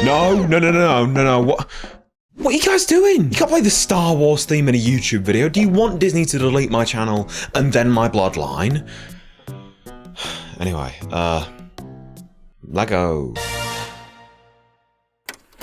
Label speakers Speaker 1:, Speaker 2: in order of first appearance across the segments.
Speaker 1: No. What are you guys doing? You can't play the Star Wars theme in a YouTube video. Do you want Disney to delete my channel and then my bloodline? Anyway, Lego.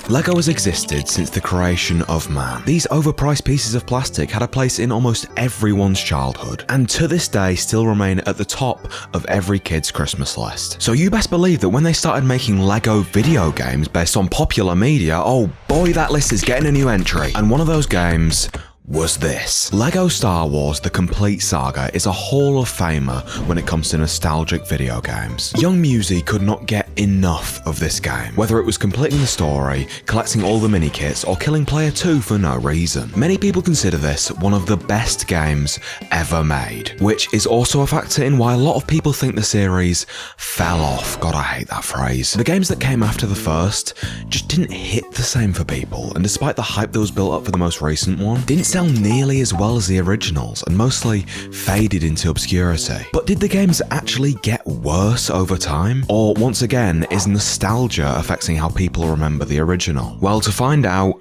Speaker 1: Lego has existed since the creation of man. These overpriced pieces of plastic had a place in almost everyone's childhood, and to this day still remain at the top of every kid's Christmas list. So you best believe that when they started making Lego video games based on popular media, oh boy, that list is getting a new entry. And one of those games was this. Lego Star Wars The Complete Saga is a Hall of Famer when it comes to nostalgic video games. Young MewZe could not get enough of this game, whether it was completing the story, collecting all the mini-kits, or killing player 2 for no reason. Many people consider this one of the best games ever made, which is also a factor in why a lot of people think the series fell off. God, I hate that phrase. The games that came after the first just didn't hit the same for people, and despite the hype that was built up for the most recent one, didn't sell nearly as well as the originals and mostly faded into obscurity. But did the games actually get worse over time? Or once again, is nostalgia affecting how people remember the original? Well, to find out,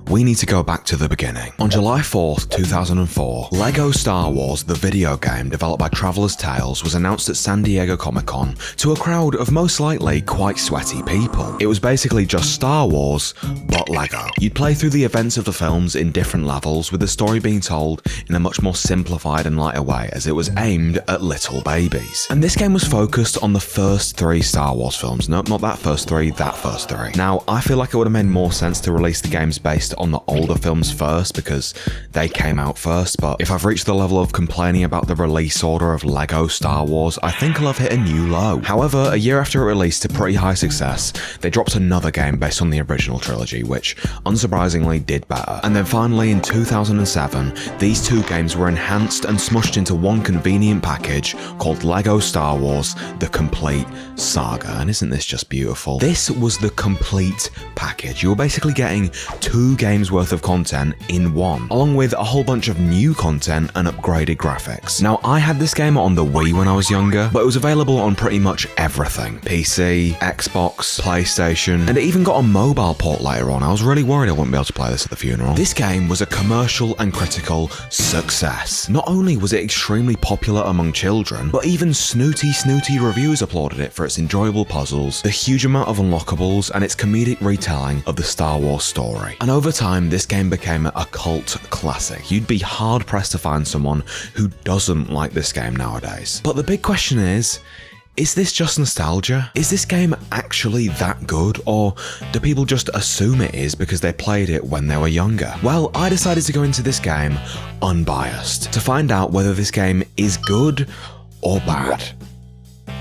Speaker 1: we need to go back to the beginning. On July 4th, 2004, Lego Star Wars, the video game developed by Traveller's Tales, was announced at San Diego Comic-Con to a crowd of most likely quite sweaty people. It was basically just Star Wars, but Lego. You'd play through the events of the films in different levels, with the story being told in a much more simplified and lighter way, as it was aimed at little babies. And this game was focused on the first 3 Star Wars films. No, not that first 3, that first 3. Now, I feel like it would have made more sense to release the games based on the older films first because they came out first, but if I've reached the level of complaining about the release order of Lego Star Wars, I think I'll have hit a new low. However, a year after it released to pretty high success, they dropped another game based on the original trilogy, which unsurprisingly did better. And then finally in 2007, these 2 games were enhanced and smushed into one convenient package called Lego Star Wars The Complete Saga. And isn't this just beautiful? This was the complete package. You were basically getting 2 games worth of content in one, along with a whole bunch of new content and upgraded graphics. Now, I had this game on the Wii when I was younger, but it was available on pretty much everything. PC, Xbox, PlayStation, and it even got a mobile port later on. I was really worried I wouldn't be able to play this at the funeral. This game was a commercial and critical success. Not only was it extremely popular among children, but even snooty reviews applauded it for its enjoyable puzzles, the huge amount of unlockables, and its comedic retelling of the Star Wars story. And over time, this game became a cult classic. You'd be hard pressed to find someone who doesn't like this game nowadays. But the big question is this just nostalgia? Is this game actually that good, or do people just assume it is because they played it when they were younger? Well, I decided to go into this game unbiased to find out whether this game is good or bad.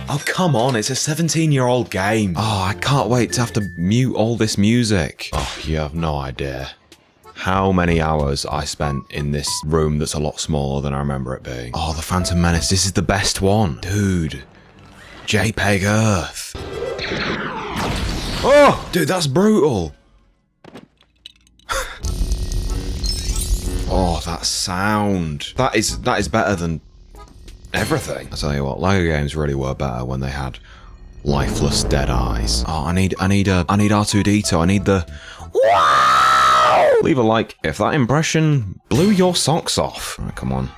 Speaker 1: Oh, come on, it's a 17-year-old game. Oh, I can't wait to have to mute all this music. Oh, you have no idea how many hours I spent in this room that's a lot smaller than I remember it being. Oh, the Phantom Menace, this is the best one. Dude, JPEG Earth. Oh, dude, that's brutal. Oh, that sound. That is better than everything. I tell you what, Lego games really were better when they had lifeless dead eyes. Oh, I need R2-D2. I need the wow! Leave a like if that impression blew your socks off. Alright, come on.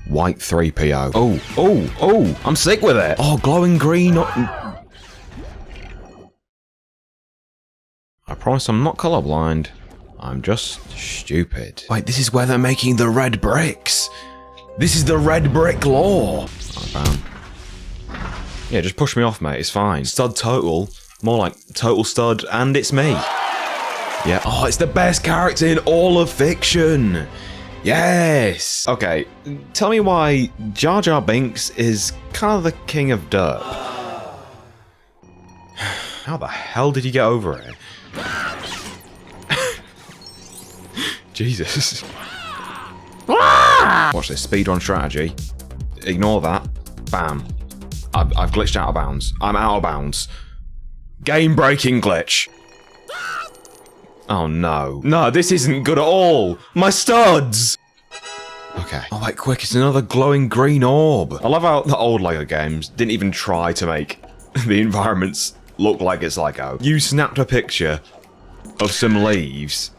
Speaker 1: White 3PO. Oh, I'm sick with it. Oh, glowing green. I promise I'm not colorblind. I'm just stupid. Wait, this is where they're making the red bricks. This is the red brick lore. Oh, bam. Yeah, just push me off, mate. It's fine. Stud total. More like total stud, and it's me. Yeah. Oh, it's the best character in all of fiction. Yes. Okay, tell me why Jar Jar Binks is kind of the king of dirt. How the hell did you get over it? Jesus. Watch this, speedrun strategy. Ignore that. Bam. I've glitched out of bounds. I'm out of bounds. Game-breaking glitch. Oh no. No, this isn't good at all. My studs! Okay. Oh wait, quick, it's another glowing green orb. I love how the old LEGO games didn't even try to make the environments look like it's Lego. You snapped a picture of some leaves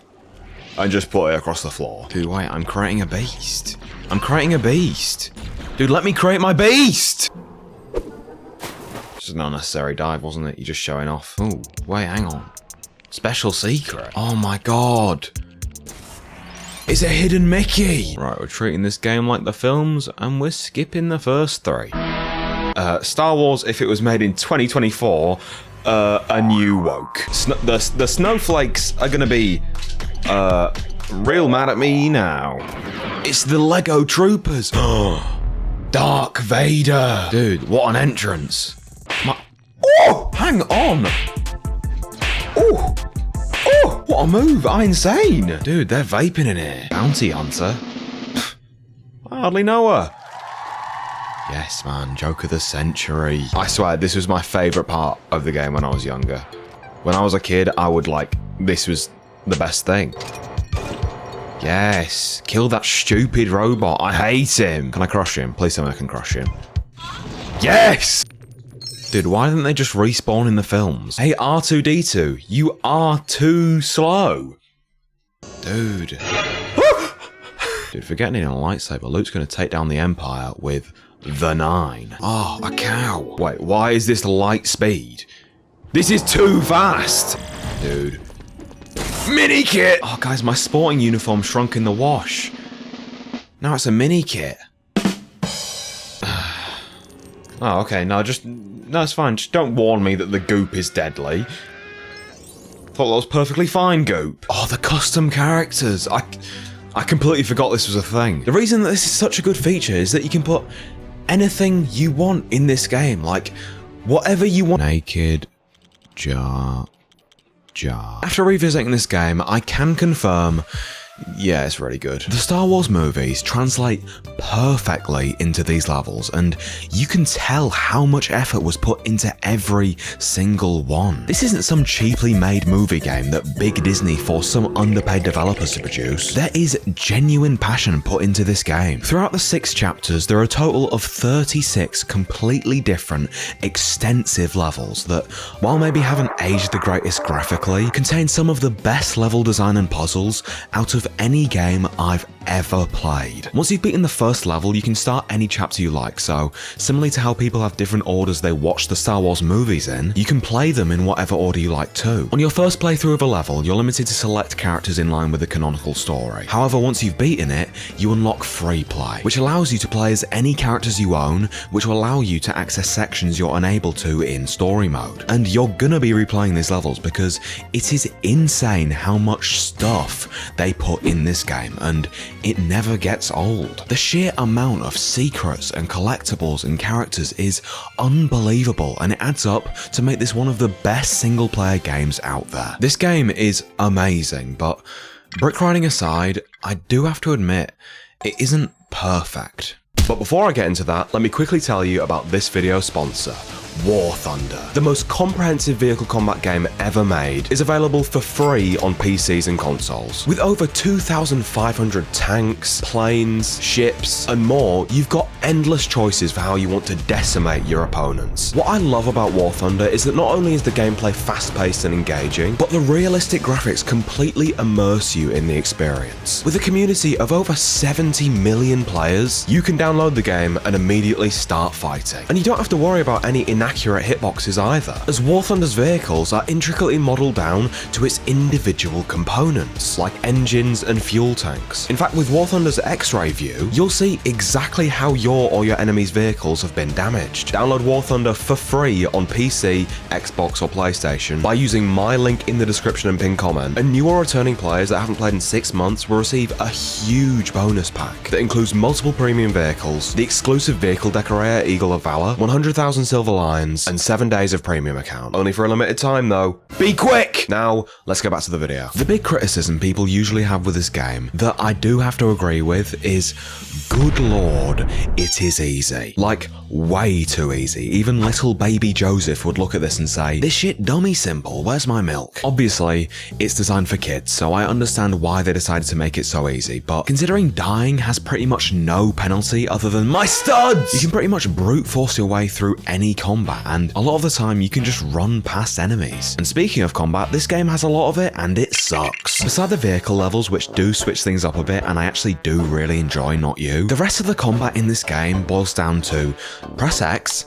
Speaker 1: and just put it across the floor. Dude, wait, I'm creating a beast. I'm creating a beast. Dude, let me create my beast! Just an unnecessary dive, wasn't it? You're just showing off. Oh, wait, hang on. Special secret. Oh my god. It's a hidden Mickey. Right, we're treating this game like the films, and we're skipping the first 3. Star Wars, if it was made in 2024, a new woke. The snowflakes are gonna be, real mad at me now. It's the Lego Troopers. Dark Vader. Dude, what an entrance. Oh, hang on. Oh, what a move. I'm insane. Dude, they're vaping in here. Bounty Hunter. I hardly know her. Yes, man, joke of the century. I swear, this was my favourite part of the game when I was younger. When I was a kid, I would this was the best thing. Yes, kill that stupid robot. I hate him. Can I crush him? Please tell me I can crush him. Yes! Dude, why didn't they just respawn in the films? Hey, R2-D2, you are too slow. Dude. Dude, for getting in a lightsaber, Luke's gonna take down the Empire with the 9. Oh, a cow. Wait, why is this light speed? This is too fast. Dude. Mini kit! Oh, guys, my sporting uniform shrunk in the wash. Now it's a mini kit. Oh, okay, no, it's fine. Just don't warn me that the goop is deadly. Thought that was perfectly fine, goop. Oh, the custom characters. I completely forgot this was a thing. The reason that this is such a good feature is that you can put anything you want in this game. Like, whatever you want. Naked Jar. After revisiting this game, I can confirm, yeah, it's really good. The Star Wars movies translate perfectly into these levels, and you can tell how much effort was put into every single one. This isn't some cheaply made movie game that Big Disney forced some underpaid developers to produce. There is genuine passion put into this game. Throughout the 6 chapters, there are a total of 36 completely different, extensive levels that, while maybe haven't aged the greatest graphically, contain some of the best level design and puzzles out of any game I've ever played. Once you've beaten the first level, you can start any chapter you like, so similarly to how people have different orders they watch the Star Wars movies in, you can play them in whatever order you like too. On your first playthrough of a level, you're limited to select characters in line with the canonical story. However, once you've beaten it, you unlock free play, which allows you to play as any characters you own, which will allow you to access sections you're unable to in story mode. And you're gonna be replaying these levels because it is insane how much stuff they put in this game, and it never gets old. The sheer amount of secrets and collectibles and characters is unbelievable, and it adds up to make this one of the best single player games out there. This game is amazing, but brick riding aside, I do have to admit, it isn't perfect. But before I get into that, let me quickly tell you about this video sponsor, War Thunder. The most comprehensive vehicle combat game ever made is available for free on PCs and consoles. With over 2,500 tanks, planes, ships, and more, you've got endless choices for how you want to decimate your opponents. What I love about War Thunder is that not only is the gameplay fast-paced and engaging, but the realistic graphics completely immerse you in the experience. With a community of over 70 million players, you can download the game and immediately start fighting. And you don't have to worry about any inaccurate hitboxes either, as War Thunder's vehicles are intricately modelled down to its individual components, like engines and fuel tanks. In fact, with War Thunder's X-ray view, you'll see exactly how your or your enemy's vehicles have been damaged. Download War Thunder for free on PC, Xbox or PlayStation by using my link in the description and pinned comment, and new or returning players that haven't played in 6 months will receive a huge bonus pack that includes multiple premium vehicles, the exclusive vehicle decorator Eagle of Valor, 100,000 silver lions, and 7 days of premium account. Only for a limited time though. Be quick! Now, let's go back to the video. The big criticism people usually have with this game that I do have to agree with is, good lord, it is easy. Like, way too easy. Even little baby Joseph would look at this and say, this shit dummy simple, where's my milk? Obviously, it's designed for kids, so I understand why they decided to make it so easy, but considering dying has pretty much no penalty other than my studs, you can pretty much brute force your way through any combat combat, and a lot of the time you can just run past enemies. And speaking of combat, this game has a lot of it, and it sucks. Beside the vehicle levels, which do switch things up a bit, and I actually do really enjoy Not You, the rest of the combat in this game boils down to press X,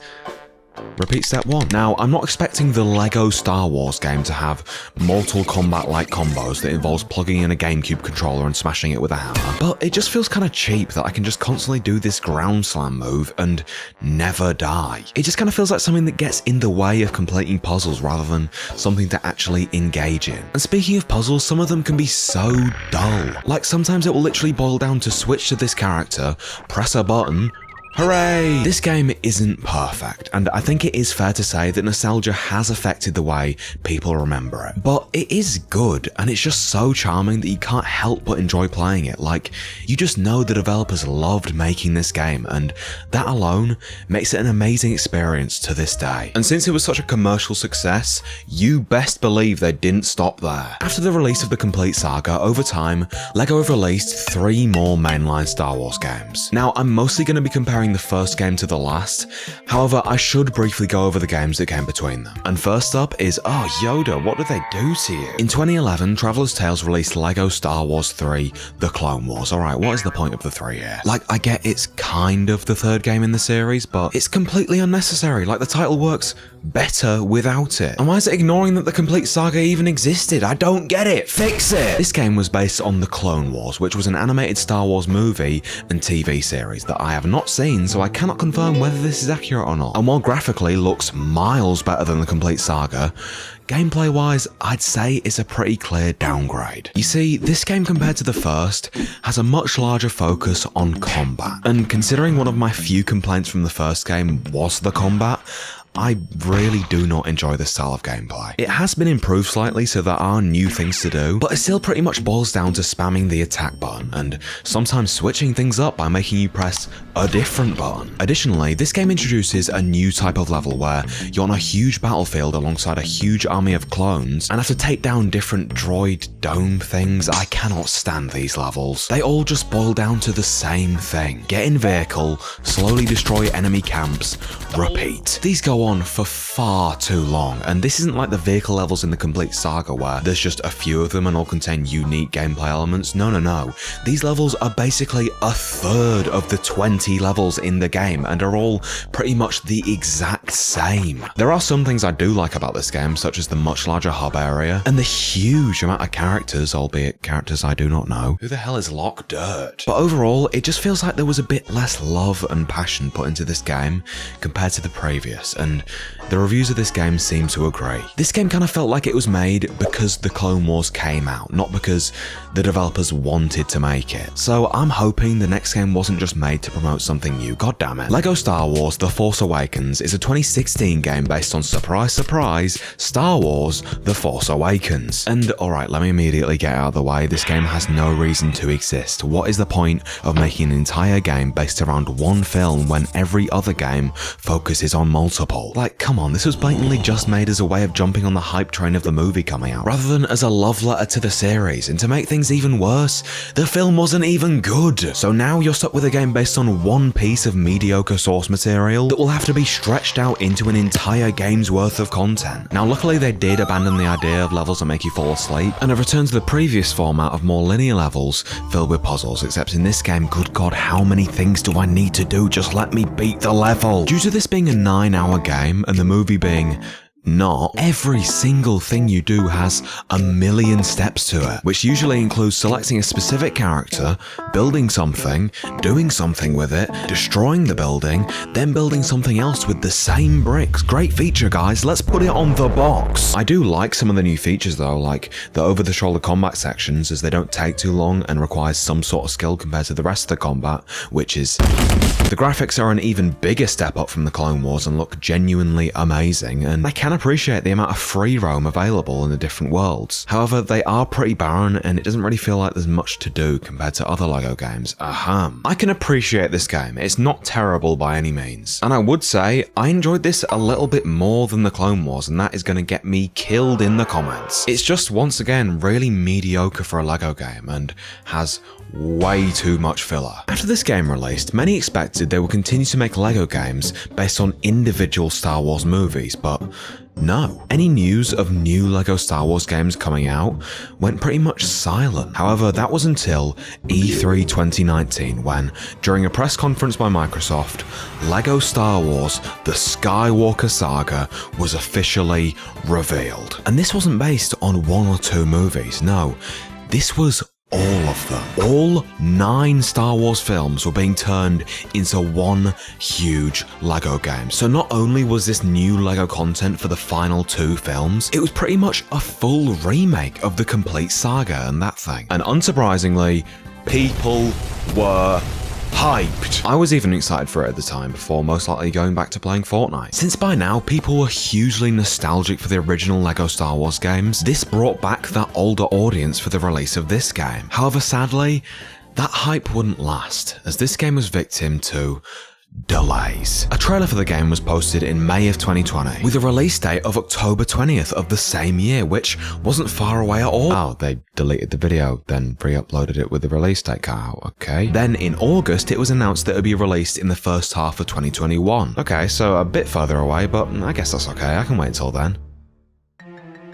Speaker 1: repeat step 1. Now, I'm not expecting the LEGO Star Wars game to have Mortal Kombat-like combos that involves plugging in a GameCube controller and smashing it with a hammer, but it just feels kind of cheap that I can just constantly do this ground slam move and never die. It just kind of feels like something that gets in the way of completing puzzles rather than something to actually engage in. And speaking of puzzles, some of them can be so dull. Like, sometimes it will literally boil down to switch to this character, press a button, hooray! This game isn't perfect, and I think it is fair to say that nostalgia has affected the way people remember it. But it is good, and it's just so charming that you can't help but enjoy playing it. Like, you just know the developers loved making this game, and that alone makes it an amazing experience to this day. And since it was such a commercial success, you best believe they didn't stop there. After the release of the complete saga, over time, LEGO have released 3 more mainline Star Wars games. Now, I'm mostly going to be comparing the first game to the last, however I should briefly go over the games that came between them. And first up is, oh Yoda, what did they do to you? In 2011, Traveller's Tales released LEGO Star Wars 3 The Clone Wars. Alright, what is the point of the 3 here? Like, I get it's kind of the third game in the series, but it's completely unnecessary. Like, the title works better without it. And why is it ignoring that the complete saga even existed? I don't get it. Fix it! This game was based on The Clone Wars, which was an animated Star Wars movie and TV series that I have not seen, so I cannot confirm whether this is accurate or not. And while graphically looks miles better than the complete saga, gameplay wise, I'd say it's a pretty clear downgrade. You see, this game compared to the first has a much larger focus on combat. And considering one of my few complaints from the first game was the combat, I really do not enjoy this style of gameplay. It has been improved slightly, so there are new things to do, but it still pretty much boils down to spamming the attack button, and sometimes switching things up by making you press a different button. Additionally, this game introduces a new type of level where you're on a huge battlefield alongside a huge army of clones, and have to take down different droid dome things. I cannot stand these levels. They all just boil down to the same thing. Get in vehicle, slowly destroy enemy camps, repeat. These go on for far too long, and this isn't like the vehicle levels in the complete saga where there's just a few of them and all contain unique gameplay elements. No. These levels are basically a third of the 20 levels in the game and are all pretty much the exact same. There are some things I do like about this game, such as the much larger hub area and the huge amount of characters, albeit characters I do not know. Who the hell is Lock Dirt? But overall, it just feels like there was a bit less love and passion put into this game compared to the previous, and the reviews of this game seem to agree. This game kind of felt like it was made because the Clone Wars came out, not because the developers wanted to make it. So I'm hoping the next game wasn't just made to promote something new, god damn it. LEGO Star Wars The Force Awakens is a 2016 game based on, surprise surprise, Star Wars The Force Awakens. And alright, let me immediately get out of the way, this game has no reason to exist. What is the point of making an entire game based around one film when every other game focuses on multiple? Like, come on, this was blatantly just made as a way of jumping on the hype train of the movie coming out, rather than as a love letter to the series. And to make things even worse, the film wasn't even good. So now you're stuck with a game based on one piece of mediocre source material that will have to be stretched out into an entire game's worth of content. Now luckily they did abandon the idea of levels that make you fall asleep, and have returned to the previous format of more linear levels filled with puzzles, except in this game, good god, how many things do I need to do? Just let me beat the level. Due to this being a 9-hour game and the movie being not, every single thing you do has a million steps to it, which usually includes selecting a specific character, building something, doing something with it, destroying the building, then building something else with the same bricks. Great feature, guys, let's put it on the box. I do like some of the new features though, like the over-the-shoulder combat sections, as they don't take too long and requires some sort of skill compared to the rest of the combat, which is... The graphics are an even bigger step up from the Clone Wars and look genuinely amazing, and I can can appreciate the amount of free roam available in the different worlds. However, they are pretty barren and it doesn't really feel like there's much to do compared to other LEGO games. I can appreciate this game. It's not terrible by any means. And I would say I enjoyed this a little bit more than the Clone Wars, and that is going to get me killed in the comments. It's just once again really mediocre for a LEGO game and has way too much filler. After this game released, many expected they would continue to make LEGO games based on individual Star Wars movies, but no. Any news of new LEGO Star Wars games coming out went pretty much silent. However, that was until E3 2019 when, during a press conference by Microsoft, LEGO Star Wars The Skywalker Saga was officially revealed. And this wasn't based on one or two movies, no. This was all of them. All 9 Star Wars films were being turned into one huge LEGO game. So not only was this new LEGO content for the final 2 films, it was pretty much a full remake of the complete saga and that thing. And unsurprisingly, people were hyped. I was even excited for it at the time before most likely going back to playing Fortnite. Since by now people were hugely nostalgic for the original LEGO Star Wars games, this brought back that older audience for the release of this game. However, sadly, that hype wouldn't last, as this game was victim to delays. A trailer for the game was posted in May of 2020, with a release date of October 20th of the same year, which wasn't far away at all. Oh, they deleted the video, then re-uploaded it with the release date cut out, okay. Then in August, it was announced that it would be released in the first half of 2021. Okay, so a bit further away, but I guess that's okay, I can wait until then.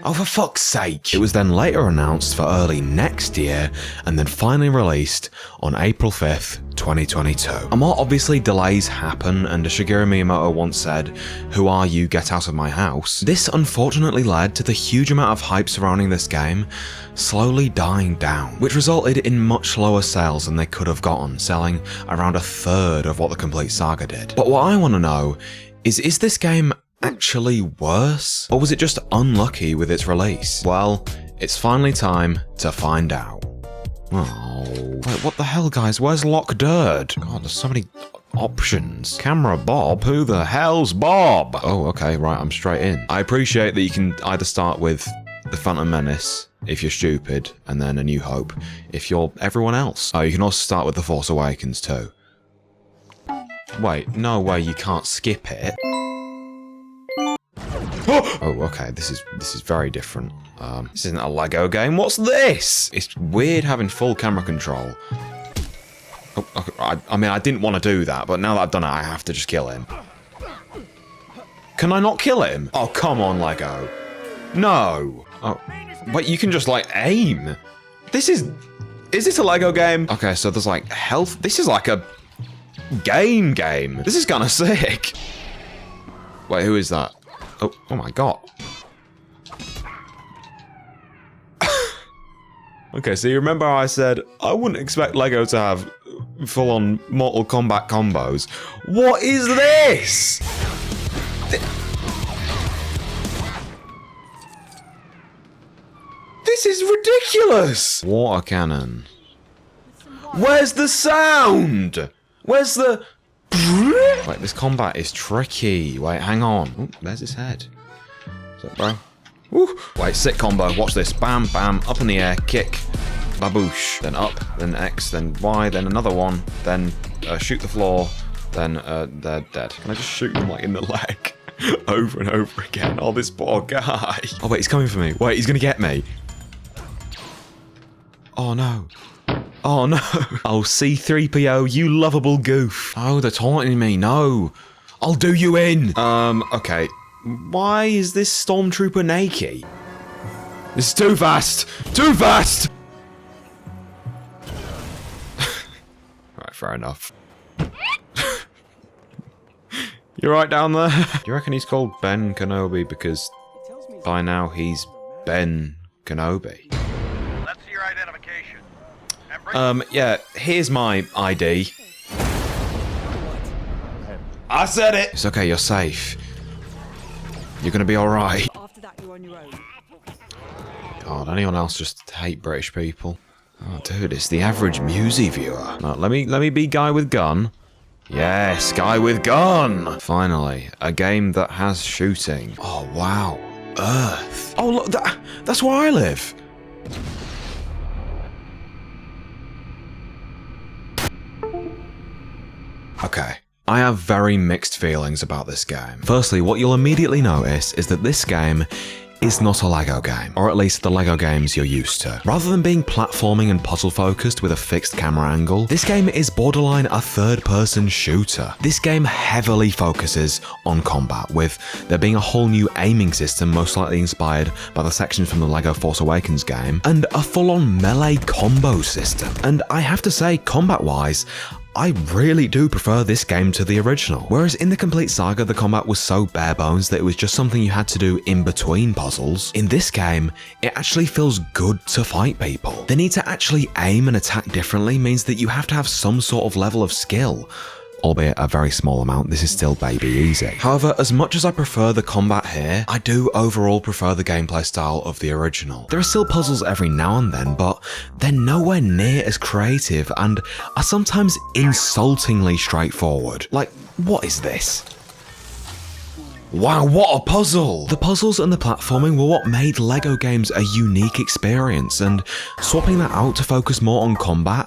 Speaker 1: Oh, for fuck's sake! It was then later announced for early next year, and then finally released on April 5th, 2022. And while obviously delays happen, and as Shigeru Miyamoto once said, "Who are you? Get out of my house," this unfortunately led to the huge amount of hype surrounding this game slowly dying down, which resulted in much lower sales than they could have gotten, selling around a third of what the complete saga did. But what I want to know is this game actually worse? Or was it just unlucky with its release? Well, it's finally time to find out. Oh, wait, what the hell, guys? Where's Lock Dirt? God, there's so many options. Camera Bob? Who the hell's Bob? Oh, okay, right, I'm straight in. I appreciate that you can either start with The Phantom Menace, if you're stupid, and then A New Hope, if you're everyone else. Oh, you can also start with The Force Awakens, too. Wait, no way, you can't skip it. Oh, okay, this is very different. This isn't a LEGO game, what's this? It's weird having full camera control. Oh, okay, I mean, I didn't want to do that, but now that I've done it, I have to just kill him. Can I not kill him? Oh, come on, LEGO. No. Oh, wait, you can just, like, aim. Is this a LEGO game? Okay, so there's, like, health. This is like a game. This is kind of sick. Wait, who is that? Oh my god. Okay, so you remember how I said I wouldn't expect LEGO to have full-on Mortal Kombat combos. What is this? This is ridiculous! Water cannon. Where's the sound? Where's the... Wait, this combat is tricky. Wait, hang on. Oh, there's his head. What's up, bro? Woo. Wait, sick combo. Watch this. Bam, bam. Up in the air. Kick. Baboosh. Then up. Then X. Then Y. Then another one. Then shoot the floor. Then they're dead. Can I just shoot them like in the leg? Over and over again. Oh, this poor guy. Oh, wait, he's coming for me. Wait, he's gonna get me. Oh, no. Oh no. Oh, C-3PO, you lovable goof. Oh, they're taunting me. No. I'll do you in. Okay. Why is this stormtrooper naked? This is too fast. Too fast. Right, fair enough. You're right down there. Do you reckon he's called Ben Kenobi because by now he's Ben Kenobi?
Speaker 2: Let's see your identification.
Speaker 1: Yeah, here's my ID. I said it! It's okay, you're safe. You're gonna be alright.
Speaker 3: After that, you're on your own.
Speaker 1: God, anyone else just hate British people? Oh, dude, it's the average MewZe viewer. No, let me be guy with gun. Yes, guy with gun! Finally, a game that has shooting. Oh, wow. Earth. Oh, look, that's where I live. Okay. I have very mixed feelings about this game. Firstly, what you'll immediately notice is that this game is not a LEGO game, or at least the LEGO games you're used to. Rather than being platforming and puzzle focused with a fixed camera angle, this game is borderline a third-person shooter. This game heavily focuses on combat, with there being a whole new aiming system most likely inspired by the sections from the LEGO Force Awakens game, and a full-on melee combo system. And I have to say, combat-wise, I really do prefer this game to the original. Whereas in the complete saga, the combat was so bare bones that it was just something you had to do in between puzzles. In this game, it actually feels good to fight people. The need to actually aim and attack differently means that you have to have some sort of level of skill. Albeit a very small amount, this is still baby easy. However, as much as I prefer the combat here, I do overall prefer the gameplay style of the original. There are still puzzles every now and then, but they're nowhere near as creative and are sometimes insultingly straightforward. Like, what is this? Wow, what a puzzle! The puzzles and the platforming were what made LEGO games a unique experience, and swapping that out to focus more on combat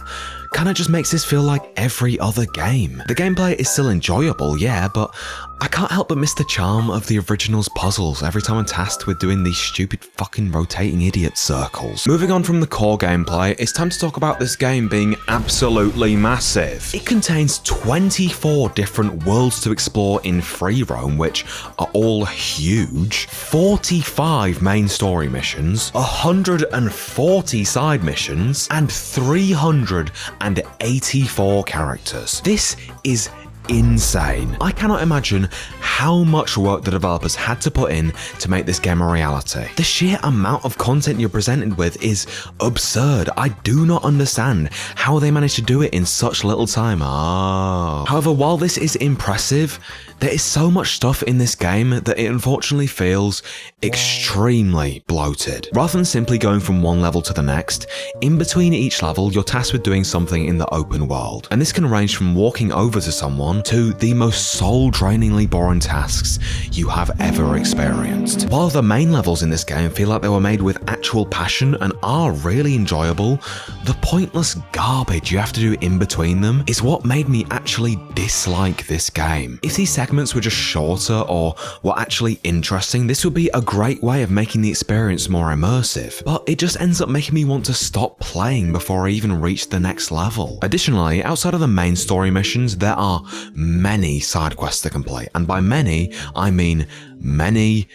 Speaker 1: kinda just makes this feel like every other game. The gameplay is still enjoyable, yeah, but I can't help but miss the charm of the original's puzzles every time I'm tasked with doing these stupid fucking rotating idiot circles. Moving on from the core gameplay, it's time to talk about this game being absolutely massive. It contains 24 different worlds to explore in free roam, which are all huge, 45 main story missions, 140 side missions, and 384 characters. This is insane. I cannot imagine how much work the developers had to put in to make this game a reality. The sheer amount of content you're presented with is absurd. I do not understand how they managed to do it in such little time. However, while this is impressive, there is so much stuff in this game that it unfortunately feels extremely bloated. Rather than simply going from one level to the next, in between each level you're tasked with doing something in the open world. And this can range from walking over to someone to the most soul-drainingly boring tasks you have ever experienced. While the main levels in this game feel like they were made with actual passion and are really enjoyable, the pointless garbage you have to do in between them is what made me actually dislike this game. If these segments were just shorter or were actually interesting, this would be a great way of making the experience more immersive, but it just ends up making me want to stop playing before I even reach the next level. Additionally, outside of the main story missions, there are many side quests to complete, and by many, I mean many.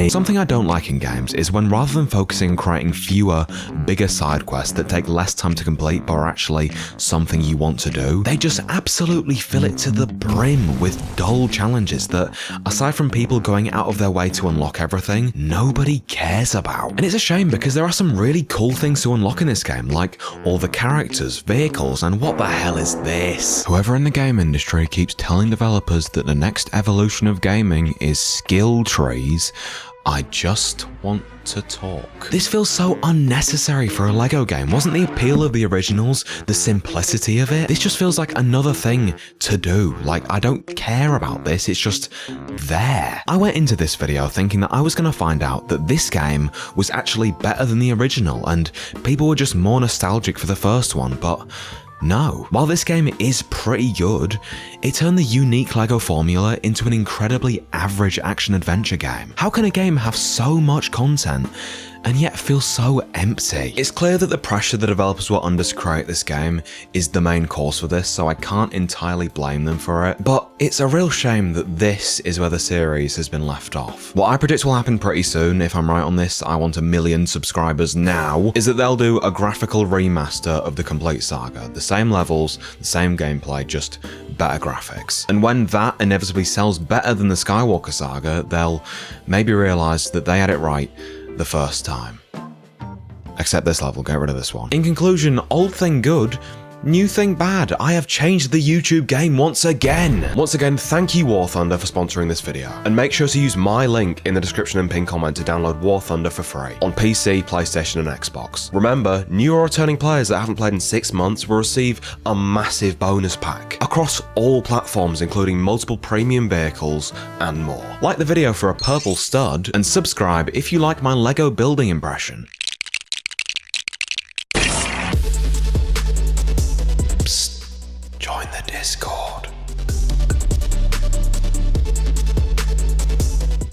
Speaker 1: Something I don't like in games is when rather than focusing on creating fewer, bigger side quests that take less time to complete but are actually something you want to do, they just absolutely fill it to the brim with dull challenges that, aside from people going out of their way to unlock everything, nobody cares about. And it's a shame because there are some really cool things to unlock in this game, like all the characters, vehicles, and what the hell is this? Whoever in the game industry keeps telling developers that the next evolution of gaming is skill trees, I just want to talk. This feels so unnecessary for a LEGO game. Wasn't the appeal of the originals the simplicity of it? This just feels like another thing to do. Like, I don't care about this, it's just there. I went into this video thinking that I was going to find out that this game was actually better than the original and people were just more nostalgic for the first one, but no. While this game is pretty good, it turned the unique LEGO formula into an incredibly average action-adventure game. How can a game have so much content and yet feel so empty? It's clear that the pressure the developers were under to create this game is the main cause for this, so I can't entirely blame them for it, but it's a real shame that this is where the series has been left off. What I predict will happen pretty soon, if I'm right on this, I want 1 million subscribers now, is that they'll do a graphical remaster of the complete saga. The same levels, the same gameplay, just better graphics. And when that inevitably sells better than the Skywalker saga, they'll maybe realise that they had it right the first time. Except this level, get rid of this one. In conclusion, old thing good, New thing bad, I have changed the YouTube game once again. Once again, thank you War Thunder for sponsoring this video. And make sure to use my link in the description and pinned comment to download War Thunder for free on PC, PlayStation and Xbox. Remember, new or returning players that haven't played in 6 months will receive a massive bonus pack across all platforms, including multiple premium vehicles and more. Like the video for a purple stud and subscribe if you like my Lego building impression. Psst, join the Discord.